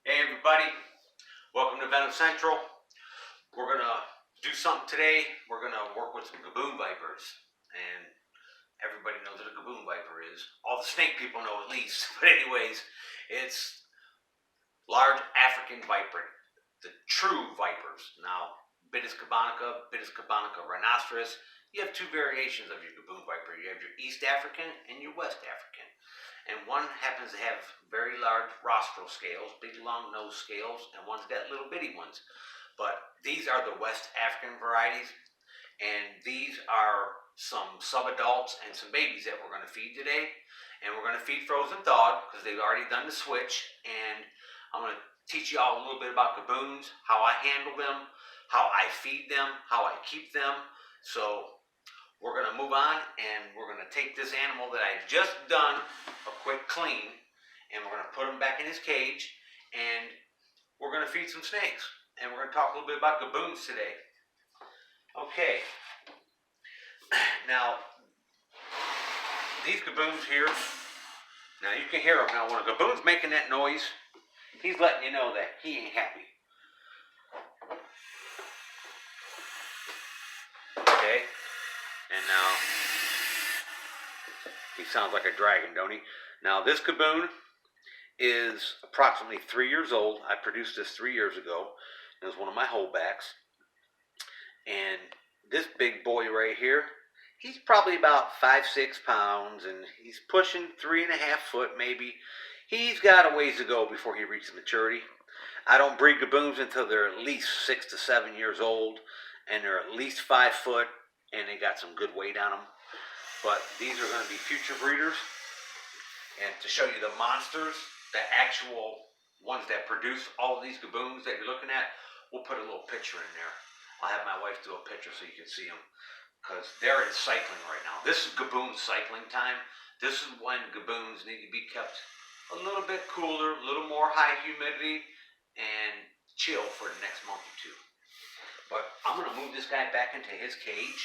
Hey everybody, welcome to Venomcentral. We're going to do something today. We're going to work with some Gaboon Vipers. And everybody knows what a Gaboon Viper is. All the snake people know at least. But anyways, it's large African viper. The true vipers. Now, Bitis cabanica rhinoceros. You have two variations of your Gaboon Viper. You have your East African and your West African. And one happens to have very large rostral scales, big long nose scales, and one's got little bitty ones. But these are the West African varieties, and these are some subadults and some babies that we're going to feed today. And we're going to feed frozen thawed because they've already done the switch. And I'm going to teach you all a little bit about Gaboons, how I handle them, how I feed them, how I keep them. So we're going to move on, and we're going to take this animal that I've just done a quick clean, and we're going to put him back in his cage, and we're going to feed some snakes, and we're going to talk a little bit about Gaboons today. Okay, now these Gaboons here, now you can hear them. Now when a Gaboon's making that noise, he's letting you know that he ain't happy. Okay. And now, he sounds like a dragon, don't he? Now, this Gaboon is approximately 3 years old. I produced this 3 years ago. It was one of my holdbacks. And this big boy right here, he's probably about 5-6 pounds, and he's pushing 3.5 foot maybe. He's got a ways to go before he reaches maturity. I don't breed Gaboons until they're at least 6 to 7 years old, and they're at least 5 foot. And they got some good weight on them. But these are going to be future breeders. And to show you the monsters, the actual ones that produce all of these Gaboons that you're looking at, we'll put a little picture in there. I'll have my wife do a picture so you can see them, because they're in cycling right now. This is Gaboon cycling time. This is when Gaboons need to be kept a little bit cooler, a little more high humidity, and chill for the next month or two. But I'm going to move this guy back into his cage,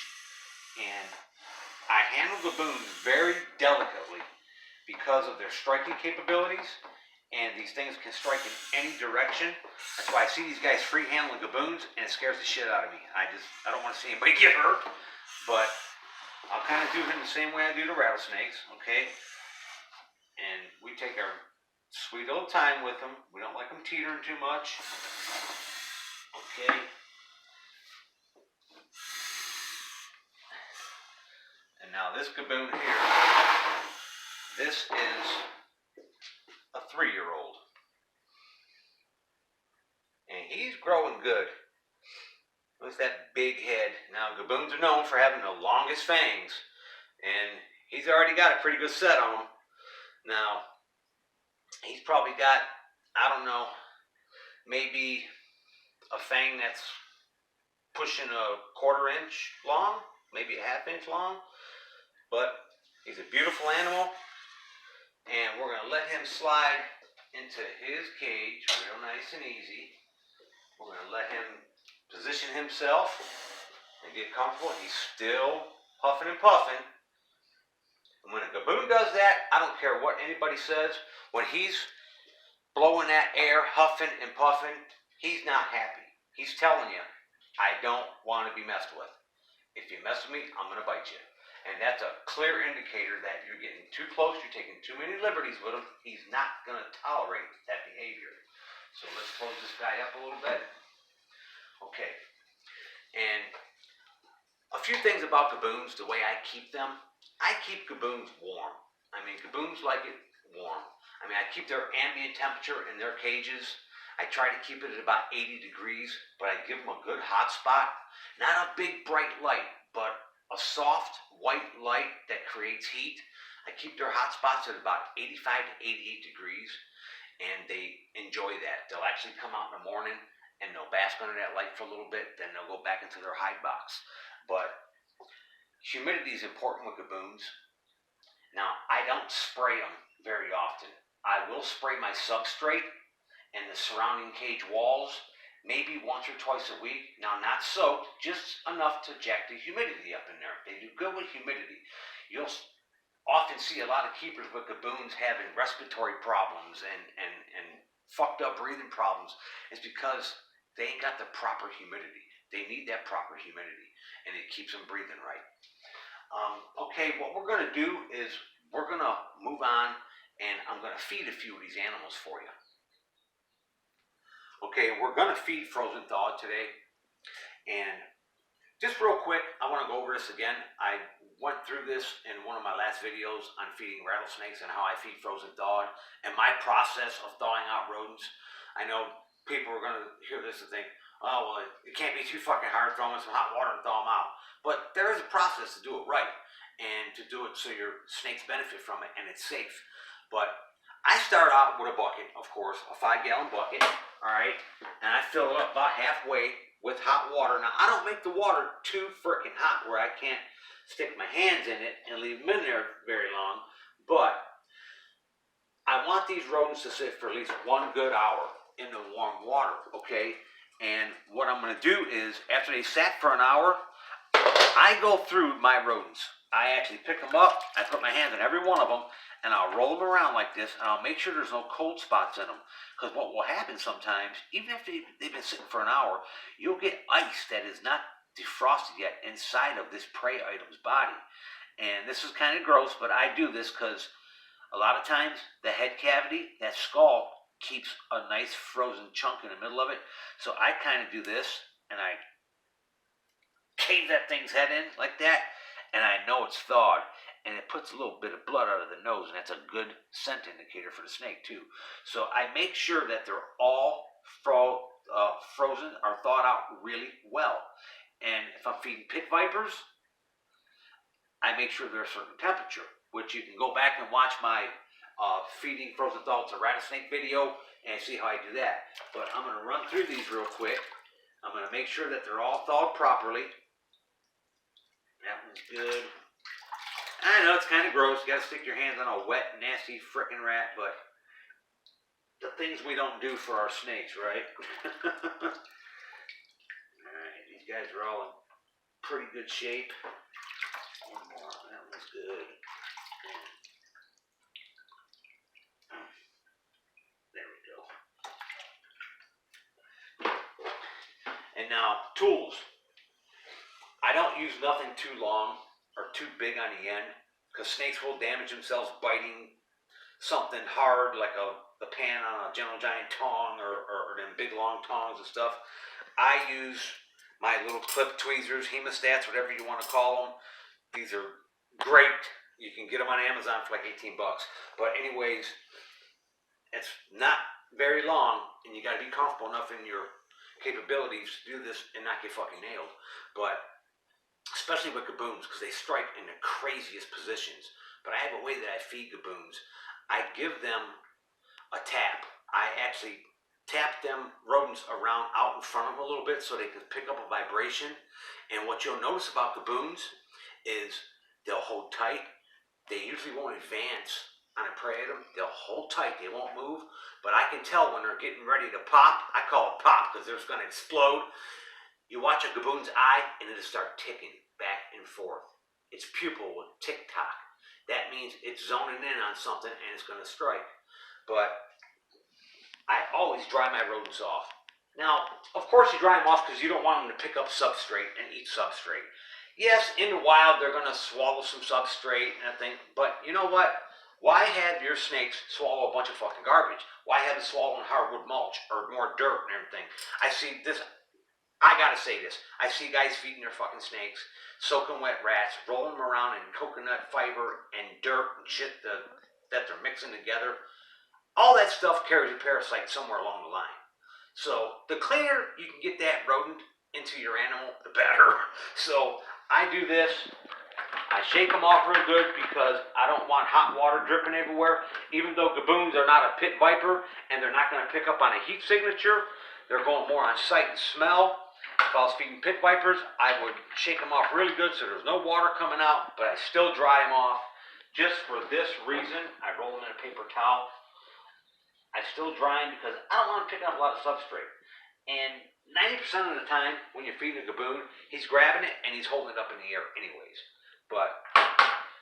and I handle Gaboons very delicately because of their striking capabilities, and these things can strike in any direction. That's why I see these guys free handling Gaboons, and it scares the shit out of me. I don't want to see anybody get hurt, but I'll kind of do him the same way I do the rattlesnakes, okay? And we take our sweet little time with them. We don't like them teetering too much, okay? And now this Gaboon here, this is a 3-year-old. And he's growing good. Look at that big head. Now Gaboons are known for having the longest fangs. And he's already got a pretty good set on him. Now, he's probably got, I don't know, maybe a fang that's pushing a 1/4 inch long, maybe a 1/2 inch long. But he's a beautiful animal, and we're going to let him slide into his cage real nice and easy. We're going to let him position himself and get comfortable. He's still huffing and puffing. And when a Gaboon does that, I don't care what anybody says. When he's blowing that air, huffing and puffing, he's not happy. He's telling you, I don't want to be messed with. If you mess with me, I'm going to bite you. And that's a clear indicator that you're getting too close, you're taking too many liberties with him. He's not going to tolerate that behavior. So let's close this guy up a little bit. Okay. And a few things about Gaboons, the way I keep them. I keep Gaboons warm. I mean, Gaboons like it warm. I mean, I keep their ambient temperature in their cages. I try to keep it at about 80 degrees, but I give them a good hot spot. Not a big bright light, but a soft white light that creates heat. I keep their hot spots at about 85 to 88 degrees, and they enjoy that. They'll actually come out in the morning and they'll bask under that light for a little bit, then they'll go back into their hide box. But humidity is important with Gaboons. Now, I don't spray them very often. I will spray my substrate and the surrounding cage walls maybe once or twice a week. Now, not soaked, just enough to jack the humidity up in there. They do good with humidity. You'll often see a lot of keepers with Gaboons having respiratory problems and fucked up breathing problems, is because they ain't got the proper humidity. They need that proper humidity, and it keeps them breathing right. Okay, what we're going to do is we're going to move on, and I'm going to feed a few of these animals for you. Okay, we're going to feed frozen thawed today, and just real quick, I want to go over this again. I went through this in one of my last videos on feeding rattlesnakes and how I feed frozen thawed and my process of thawing out rodents. I know people are going to hear this and think, oh, well, it can't be too fucking hard, throw in some hot water and thaw them out. But there is a process to do it right and to do it so your snakes benefit from it and it's safe. But I start out with a bucket, of course, a 5-gallon bucket, all right? And I fill it up about halfway with hot water. Now, I don't make the water too freaking hot where I can't stick my hands in it and leave them in there very long. But I want these rodents to sit for at least 1 good hour in the warm water, okay? And what I'm going to do is, after they sat for an hour, I go through my rodents. I actually pick them up, I put my hands on every one of them, and I'll roll them around like this, and I'll make sure there's no cold spots in them. Because what will happen sometimes, even after they've been sitting for an hour, you'll get ice that is not defrosted yet inside of this prey item's body. And this is kind of gross, but I do this because a lot of times the head cavity, that skull, keeps a nice frozen chunk in the middle of it. So I kind of do this, and I cave that thing's head in like that, and I know it's thawed. And it puts a little bit of blood out of the nose, and that's a good scent indicator for the snake too. So I make sure that they're all frozen or thawed out really well. And if I'm feeding pit vipers, I make sure they're a certain temperature, which you can go back and watch my feeding frozen thawed to rattlesnake video and see how I do that. But I'm going to run through these real quick. I'm going to make sure that they're all thawed properly. That one's good. I know it's kind of gross. You got to stick your hands on a wet, nasty frickin' rat, but the things we don't do for our snakes, right? Alright, these guys are all in pretty good shape. One more. That one's good. There we go. And now, tools. I don't use nothing too long or too big on the end, because snakes will damage themselves biting something hard like a pan on a gentle giant tong or them big long tongs and stuff. I use my little clip tweezers, hemostats, whatever you want to call them. These are great. You can get them on Amazon for like 18 bucks. But anyways, it's not very long, and you got to be comfortable enough in your capabilities to do this and not get fucking nailed. But especially with gaboons, because they strike in the craziest positions. But I have a way that I feed gaboons. I give them a tap. I actually tap them rodents around out in front of them a little bit so they can pick up a vibration. And what you'll notice about gaboons is they'll hold tight. They usually won't advance on a prey item. They'll hold tight. They won't move. But I can tell when they're getting ready to pop. I call it pop because they're just going to explode. You watch a gaboon's eye and it'll start ticking back and forth. Its pupil will tick-tock. That means it's zoning in on something and it's going to strike. But I always dry my rodents off. Now, of course you dry them off because you don't want them to pick up substrate and eat substrate. Yes, in the wild they're going to swallow some substrate and everything, but you know what? Why have your snakes swallow a bunch of fucking garbage? Why have them swallowing hardwood mulch or more dirt and everything? I see this. I gotta say this. I see guys feeding their fucking snakes, soaking wet rats, rolling them around in coconut fiber and dirt and shit that they're mixing together. All that stuff carries a parasite somewhere along the line. So the cleaner you can get that rodent into your animal, the better. So I do this. I shake them off real good because I don't want hot water dripping everywhere. Even though gaboons are not a pit viper and they're not going to pick up on a heat signature, they're going more on sight and smell. If I was feeding pit vipers, I would shake them off really good so there's no water coming out, but I still dry them off. Just for this reason, I roll them in a paper towel. I still dry them because I don't want them picking up a lot of substrate. And 90% of the time, when you're feeding a gaboon, he's grabbing it and he's holding it up in the air anyways. But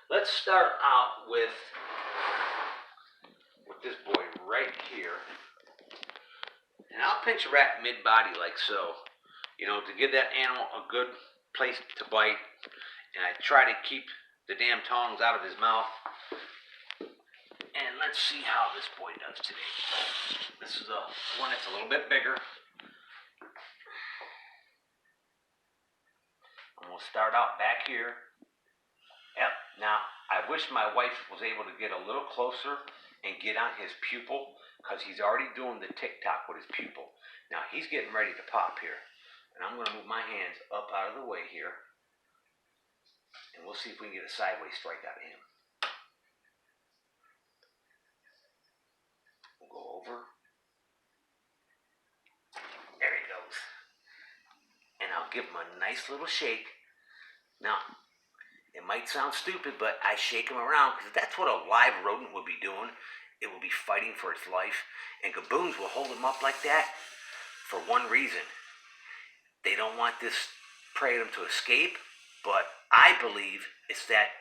let's start out with this boy right here. pinch a rat mid-body like so, you know, to give that animal a good place to bite. And I try to keep the damn tongs out of his mouth. And let's see how this boy does today. This is one that's a little bit bigger. I'm going to start out back here. Yep. Now, I wish my wife was able to get a little closer and get on his pupil, because he's already doing the tick-tock with his pupil. Now, he's getting ready to pop here. And I'm going to move my hands up out of the way here. And we'll see if we can get a sideways strike out of him. We'll go over. There he goes. And I'll give him a nice little shake. Now, it might sound stupid, but I shake him around because that's what a live rodent would be doing. It will be fighting for its life. And Gaboons will hold him up like that for one reason. They don't want this prey to escape, but I believe it's that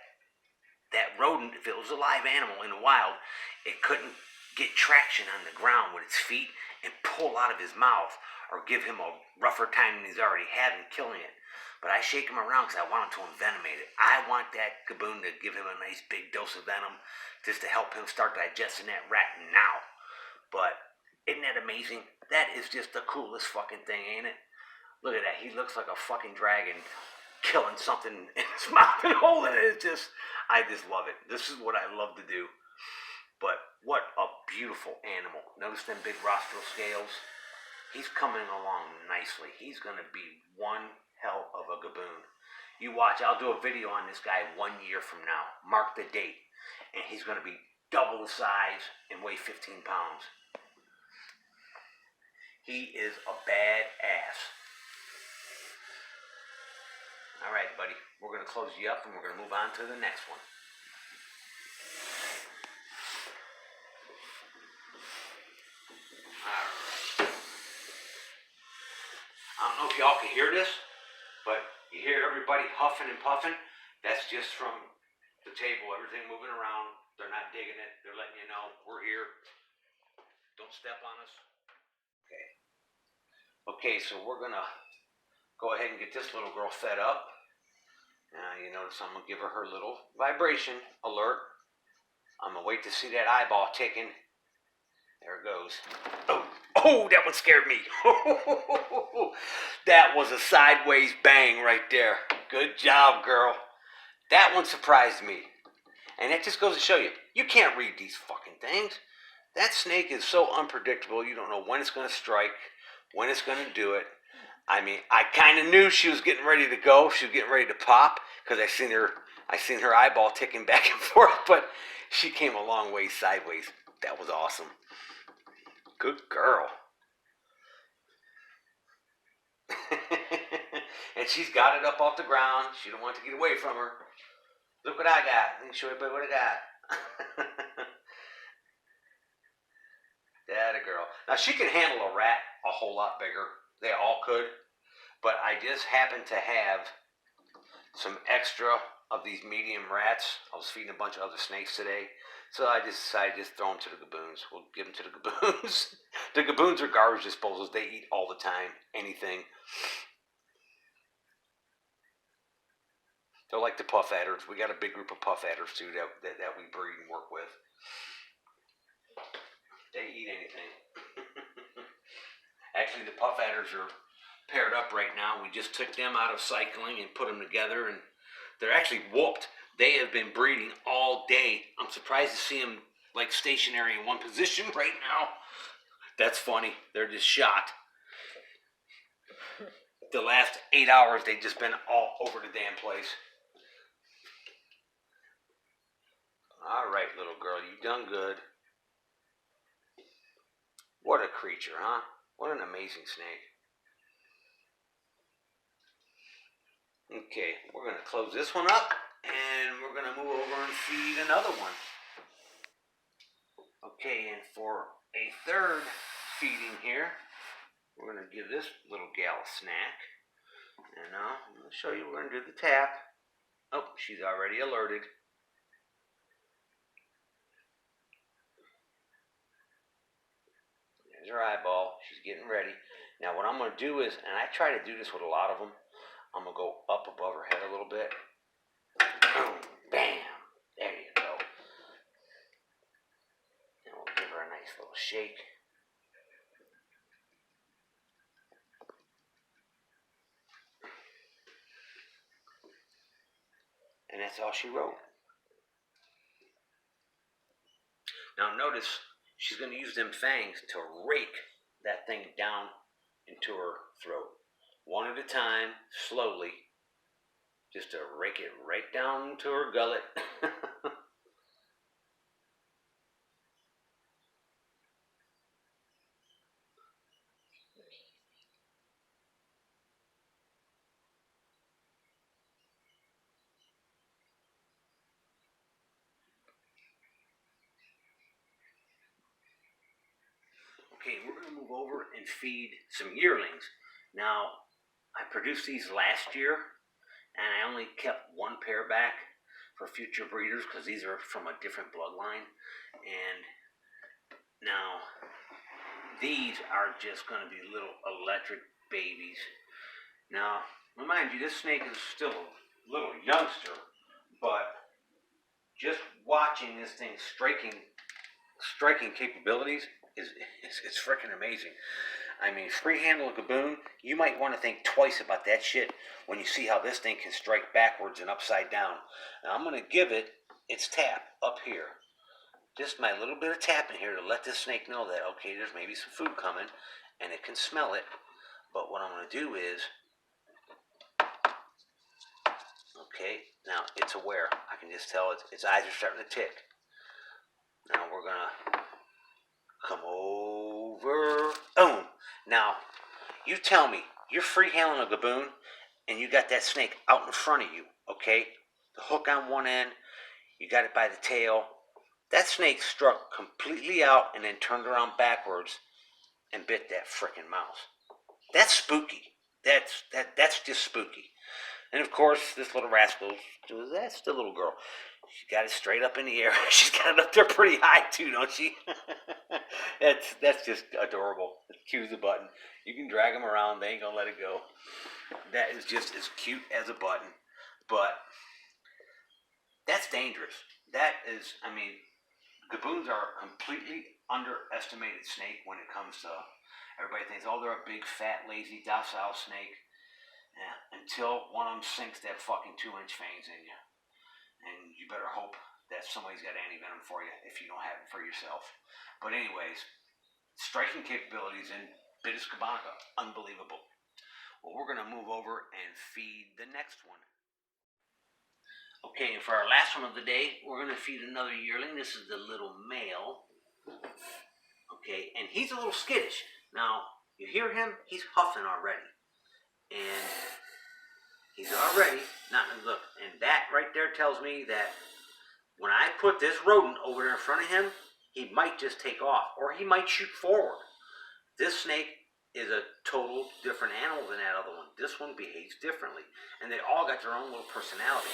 rodent, if it was a live animal in the wild, it couldn't get traction on the ground with its feet and pull out of his mouth or give him a rougher time than he's already having killing it. But I shake him around because I want him to envenomate it. I want that Gaboon to give him a nice big dose of venom just to help him start digesting that rat now. But isn't that amazing? That is just the coolest fucking thing, ain't it? Look at that. He looks like a fucking dragon killing something in his mouth and holding it. I just love it. This is what I love to do. But what a beautiful animal. Notice them big rostral scales? He's coming along nicely. He's going to be one hell of a Gaboon. You watch, I'll do a video on this guy 1 year from now. Mark the date. And he's going to be double the size and weigh 15 pounds. He is a badass. All right, buddy. We're going to close you up and we're going to move on to the next one. All right. I don't know if y'all can hear this, but you hear everybody huffing and puffing. That's just from the table, everything moving around. They're not digging it. They're letting you know we're here. Don't step on us. Okay, so we're going to go ahead and get this little girl fed up. Now, you notice I'm going to give her little vibration alert. I'm going to wait to see that eyeball ticking. There it goes. Oh, that one scared me. That was a sideways bang right there. Good job, girl. That one surprised me. And that just goes to show you, you can't read these fucking things. That snake is so unpredictable. You don't know when it's going to strike, when it's going to do it. I mean, I kind of knew she was getting ready to go. She was getting ready to pop because I seen her eyeball ticking back and forth. But she came a long way sideways. That was awesome. Good girl. And she's got it up off the ground. She don't want to get away from her. Look what I got. Let me show everybody what I got. That a girl. Now she can handle a rat a whole lot bigger. They all could. But I just happen to have some extra of these medium rats. I was feeding a bunch of other snakes today. So I just decided to just throw them to the Gaboons. We'll give them to the Gaboons. The Gaboons are garbage disposals. They eat all the time. Anything. They're like the puff adders. We got a big group of puff adders too that we breed and work with. They eat anything. Actually, the puff adders are paired up right now. We just took them out of cycling and put them together, and they're actually whooped. They have been breeding all day. I'm surprised to see them like stationary in one position right now. That's funny. They're just shot. The last 8 hours, they've just been all over the damn place. All right, little girl, you done good. What a creature, huh? What an amazing snake. Okay, we're going to close this one up, and we're going to move over and feed another one. Okay, and for a third feeding here, we're going to give this little gal a snack. And now, I'm going to show you, we're going to do the tap. Oh, she's already alerted. There's her eyeball. She's getting ready. Now what I'm going to do is, and I try to do this with a lot of them, I'm going to go up above her head a little bit. Boom, bam. There you go. And we'll give her a nice little shake. And that's all she wrote. Now notice she's going to use them fangs to rake that thing down into her throat. One at a time, slowly, just to rake it right down to her gullet. Okay, we're going to move over and feed some yearlings. Now, I produced these last year, and I only kept one pair back for future breeders because these are from a different bloodline. And now, these are just going to be little electric babies. Now, remind you, this snake is still a little youngster, but just watching this thing striking capabilities is freaking amazing. I mean, free handle a Gaboon, you might want to think twice about that shit when you see how this thing can strike backwards and upside down. Now I'm going to give it its tap up here. Just my little bit of tapping here to let this snake know that, okay, there's maybe some food coming, and it can smell it. But what I'm going to do is, okay, now it's aware. I can just tell its eyes are starting to tick. Now we're going to come over. Boom. Now, you tell me, you're free handling a Gaboon, and you got that snake out in front of you, okay? The hook on one end, you got it by the tail. That snake struck completely out and then turned around backwards and bit that frickin' mouse. That's spooky. That's just spooky. And of course, this little rascal, that's the little girl. She got it straight up in the air. She's got it up there pretty high too, don't she? That's just adorable. It's cute as a button. You can drag them around. They ain't gonna let it go. That is just as cute as a button. But that's dangerous. That is, I mean, Gaboons are a completely underestimated snake when it comes to, everybody thinks, oh, they're a big, fat, lazy, docile snake. Yeah, until one of them sinks that fucking 2-inch fangs in you. And you better hope that somebody's got anti-venom for you if you don't have it for yourself. But anyways, striking capabilities in Bitis cabonica, unbelievable. Well, we're going to move over and feed the next one. Okay, and for our last one of the day, we're going to feed another yearling. This is the little male. Okay, and he's a little skittish. Now, you hear him? He's huffing already. And he's already not going to look. And that right there tells me that when I put this rodent over there in front of him, he might just take off. Or he might shoot forward. This snake is a total different animal than that other one. This one behaves differently. And they all got their own little personality.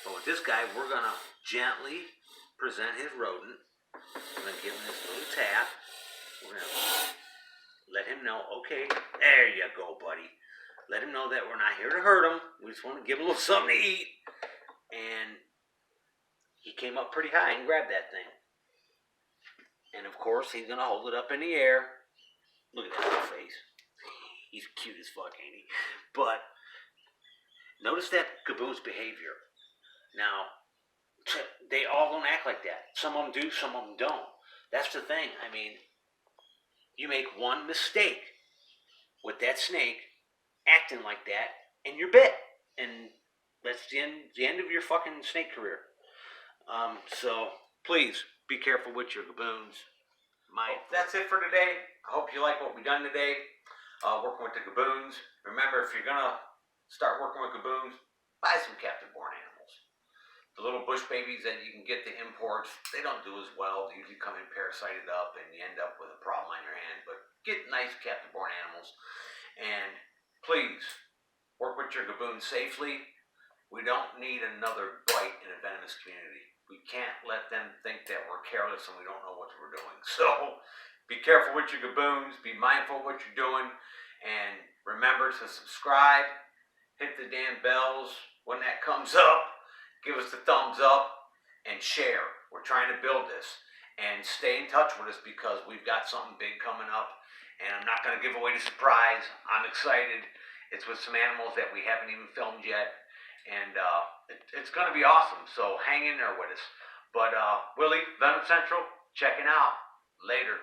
But with this guy, we're going to gently present his rodent. I'm going to give him this little tap. We're going to let him know, okay, there you go, buddy. Let him know that we're not here to hurt him. We just want to give him a little something to eat. And he came up pretty high and grabbed that thing. And of course, he's going to hold it up in the air. Look at that little face. He's cute as fuck, ain't he? But notice that Gaboon's behavior. Now, they all don't act like that. Some of them do, some of them don't. That's the thing. I mean, you make one mistake with that snake acting like that, and you're bit. And that's the end of your fucking snake career. So, please, be careful with your Gaboons. That's it for today. I hope you like what we've done today. Working with the Gaboons. Remember, if you're going to start working with Gaboons, buy some captive-born animals. The little bush babies that you can get the imports, they don't do as well. They usually come in parasited up, and you end up with a problem on your hand. But get nice captive-born animals. And please, work with your Gaboons safely. We don't need another bite in a venomous community. We can't let them think that we're careless and we don't know what we're doing. So Be careful with your Gaboons. Be mindful of what you're doing. And remember to subscribe. Hit the damn bells when that comes up. Give us the thumbs up. And share. We're trying to build this. And stay in touch with us because we've got something big coming up. And I'm not going to give away the surprise. I'm excited. It's with some animals that we haven't even filmed yet. And it's going to be awesome. So hang in there with us. But Willie, Venomcentral, checking out. Later.